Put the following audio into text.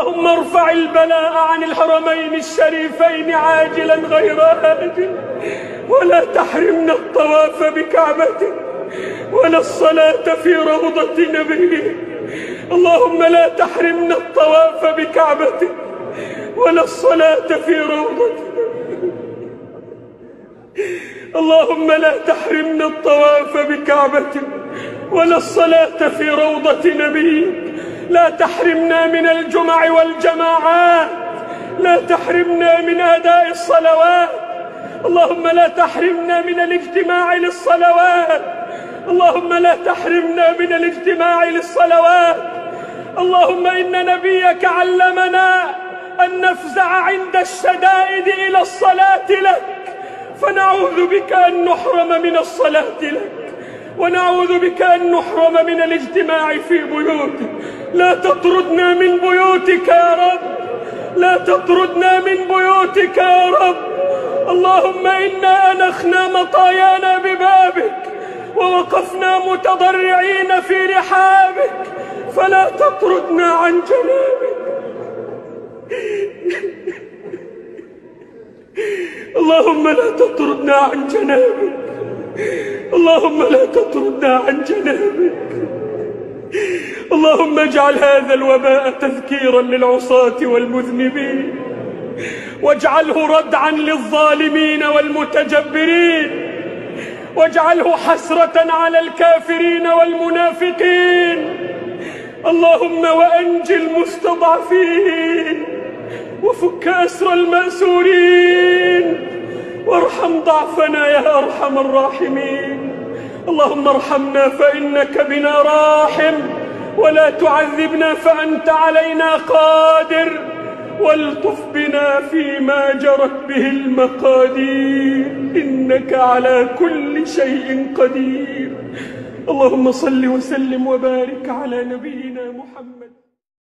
اللهم ارفع البلاء عن الحرمين الشريفين عاجلا غير آجل، ولا تحرمنا الطواف بكعبتك ولا الصلاة في روضة نبيك. اللهم لا تحرمنا الطواف بكعبتك ولا الصلاة في روضة. اللهم لا تحرمنا الطواف بكعبتك ولا الصلاة في روضة نبيك. لا تحرمنا من الجمع والجماعات، لا تحرمنا من أداء الصلوات. اللهم لا تحرمنا من الاجتماع للصلوات. اللهم لا تحرمنا من الاجتماع للصلوات. اللهم إن نبيك علمنا أن نفزع عند الشدائد إلى الصلاة لك، فنعوذ بك أن نحرم من الصلاة لك، ونعوذ بك أن نحرم من الاجتماع في بيوتك. لا تطردنا من بيوتك يا رب، لا تطردنا من بيوتك يا رب. اللهم إنا أنخنا مطايانا ببابك ووقفنا متضرعين في رحابك، فلا تطردنا عن جنابك. اللهم لا تطردنا عن جنابك، اللهم لا تطردنا عن جنابك. اللهم اجعل هذا الوباء تذكيرا للعصاة والمذنبين، واجعله ردعا للظالمين والمتجبرين، واجعله حسرة على الكافرين والمنافقين. اللهم وأنج المستضعفين، وفك أسر المأسورين، وارحم ضعفنا يا أرحم الراحمين. اللهم ارحمنا فإنك بنا راحم، ولا تعذبنا فأنت علينا قادر، والطف بنا فيما جرت به المقادير، إنك على كل شيء قدير. اللهم صل وسلم وبارك على نبينا محمد.